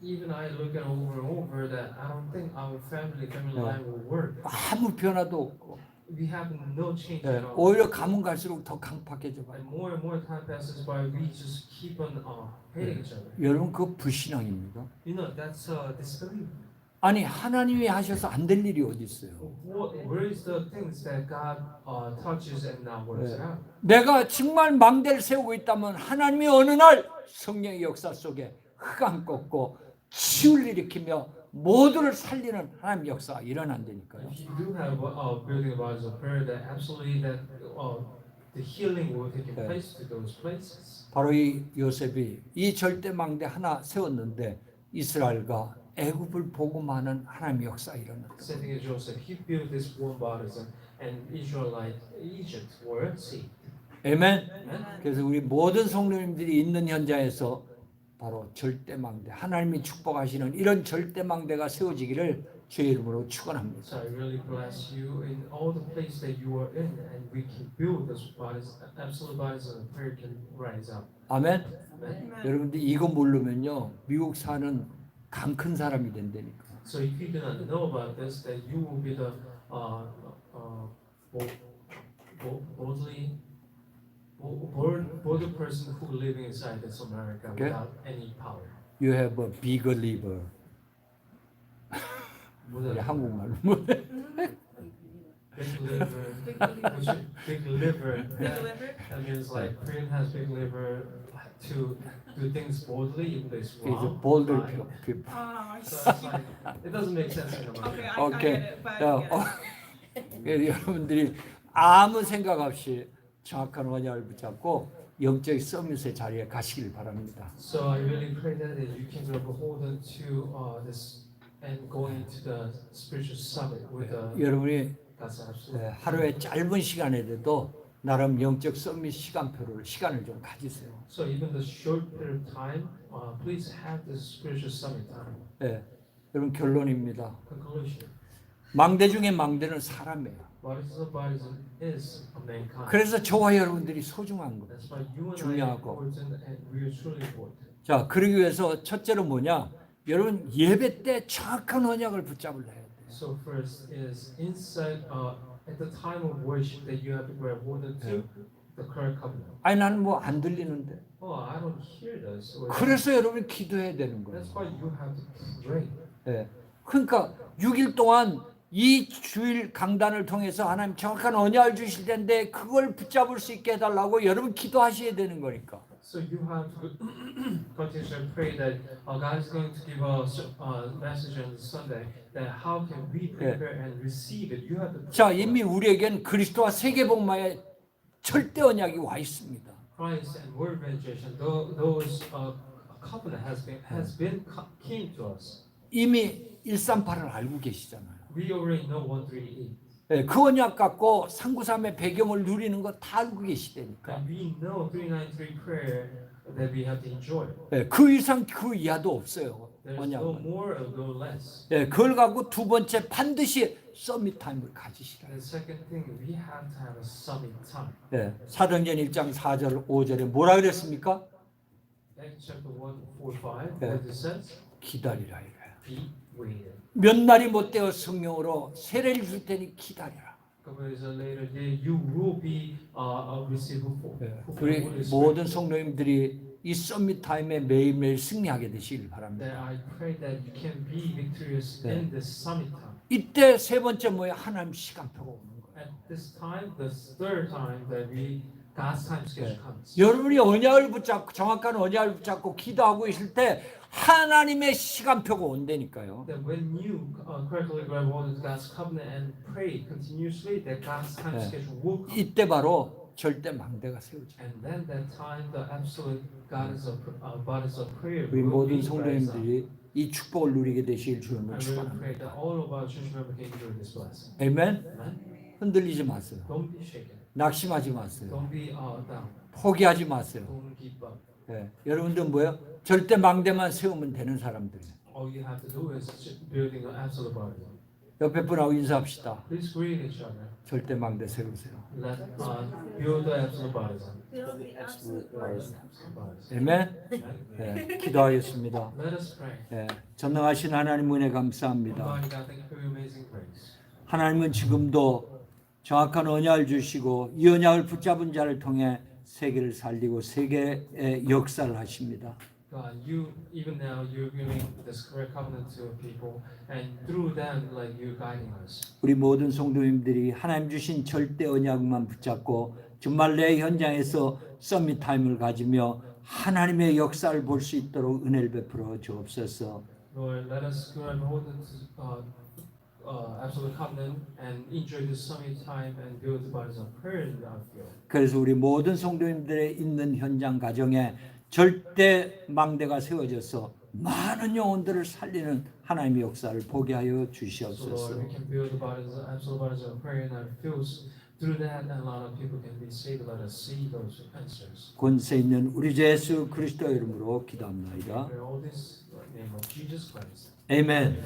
even I look at over and over that I don't think our family line will work. 아무 변화도 없고 We have no change 예, at all. 오히려 가문 갈수록 더 강팍해져 가요. And more time passes by, we just keep on hating each other. 여러분 그거 불신앙입니다. You know, that's disbelief. 아니 하나님이 하셔서 안 될 일이 어디 있어요? Where is the things that God touches and not works 네. out? 내가 정말 망대를 세우고 있다면 하나님이 어느 날 성령의 역사 속에 흑암 꺾고 치유를 일으키며 모두를 살리는 하나님 역사가 일어난다니까요. If you do have building bodies of prayer, that absolutely that the healing will take 네. place to those places. 바로 이 요셉이 이 절대 망대 하나 세웠는데 이스라엘과 애굽을 복음하는 하나님의 역사가 일어났다. Same thing as Joseph, he built this one bodies and Israelite Egypt were saved. 아멘. Amen? 그래서 우리 모든 성도님들이 있는 현장에서 바로 절대망대 하나님이 축복하시는 이런 절대망대가 세워지기를 주의 이름으로 축원합니다. So I really bless you in all the places that you are in, and we can build those bodies, absolute bodies, and prayer can rise up. 아멘. Amen. 여러분들 이거 모르면요 미국 사는 강 큰 사람이 된다니까. So if you do not know about this, that you will be the bold person who living inside this America Okay. without any power. You have a bigger liver. 우리 한국말로 뭐래? Big liver. Big liver. That means like Korean has big liver to do things boldly even though it's He's a wrong. bolder Right. people. I So see. it's like, it doesn't make sense in a way. Okay, I Okay. get it, but 자, I get it. 그래서 여러분들이 아무 생각 없이 정확한 원약을 붙잡고 영적 서밋의 자리에 가시길 바랍니다. So I really pray that you can grab a hold onto this and go into the spiritual summit with 여러분이 God's absolute. 하루에 짧은 시간에도 나름 영적 서밋 시간을 좀 가지세요. So even the short period of time, please have this spiritual summit time. 예, 여러분 결론입니다. Conclusion. 망대 중에 망대는 사람이에요. Bodies is of mankind. 그래서 저와 여러분들이 소중한 거예요. That's why you and I are 중요하고. important and we are truly important. 자, 그러기 위해서 첫째로 뭐냐? 여러분 예배 때 정확한 언약을 붙잡으려 해야 돼요. So first is inside at the time of worship that you have to grab hold onto the correct covenant. 아니 나는 뭐 안 들리는데. Oh, I don't hear this. Or 그래서 여러분이 기도해야 되는 거예요. that's why you have to pray. 예. 그러니까 6일 동안 이 주일 강단을 통해서 하나님 정확한 언약을 주실 텐데 그걸 붙잡을 수 있게 해달라고 여러분 기도하셔야 되는 거니까. So you have to continue to pray that God is going to give us a message on Sunday that how can we prepare and receive it. You have to. 자, 이미 우리에겐 그리스도와 세계복마의 절대 언약이 와 있습니다. Christ and word meditation. Those covenant came to us. 이미 138을 알고 계시잖아요. We already know 138. 예, 그 언약 갖고 393의 배경을 누리는 거 다 알고 계시다니까. And we know 393 prayer that we have to enjoy. 예, 그 이상 그 이하도 없어요. There's no 언약은. more or no less. 예, 그걸 갖고 두 번째 반드시 서밋 타임을 가지시라. And the second thing, we have to have a summit time. 예, 사도행전 1장 4절 5절에 뭐라 그랬습니까? Acts chapter 1, 4, 5, Yeah. what it says, 기다리라 이거야. be waited. 몇 날이 못 되어 성령으로 세례를 줄 테니 기다리라. A couple days later, you will be received 예, for 우리 모든 성도님들이 이 서밋 타임에 매일매일 승리하게 되시길 that 바랍니다. I pray that you can be victorious Yeah. in this summit time. 이때 세 번째 뭐야? 하나님 시간표가 오는 거예요. At this time, the third time that God's time schedule comes. 여러분이 언약을 붙잡고 정확한 언약을 붙잡고 기도하고 있을 때 하나님의 시간표가 온다니까요. That when you correctly grab hold of God's covenant and pray continuously, that God's time Yeah. schedule will come. 이때 바로 절대 망대가 세워져. And then that time, the absolute goddess of prayer 우리 will 모든 be rise up. 성도님들이 이 축복을 누리게 되시길 주님을 I really 축원합니다. pray that all of our church members can enjoy this blessing. 아멘. Amen. 흔들리지 마세요. Don't be shaken. 낙심하지 마세요. Don't be down. 포기하지 마세요. Don't give up. 예. 여러분들 뭐요? 절대 망대만 세우면 되는 사람들이에요. All you have to do is building an absolute body. 옆에 분하고 인사합시다. Please greet each other. 절대 망대 세우세요. Let build the absolute bodies. 아멘. 예. 기도하겠습니다. Let us pray. 예. 전능하신 하나님 은혜 감사합니다. Almighty God, thank you for your amazing grace. 하나님은 지금도 정확한 언약을 주시고 이 언약을 붙잡은 자를 통해 세계를 살리고 세계의 역사를 하십니다. God, you even now you're giving this correct covenant to people, and through them, like you're guiding us. 우리 모든 성도님들이 하나님 주신 절대 언약만 붙잡고 정말 내 현장에서 서밋 타임을 가지며 하나님의 역사를 볼 수 있도록 은혜를 베풀어 주옵소서. Lord, let us hold this absolute covenant and enjoy this summit time and build the bodies of prayer in our field. 그래서 우리 모든 성도님들의 있는 현장 가정에 절대 망대가 세워져서 많은 영혼들을 살리는 하나님의 역사를 보게 하여 So Lord, 주시옵소서. we can build the bodies, absolute bodies of prayer in our fields. Through that, a lot of people can be saved. Let us see those answers. 권세 있는 우리 주 예수 그리스도 이름으로 기도합나이다. Pray all this in the name of Jesus Christ. 아멘.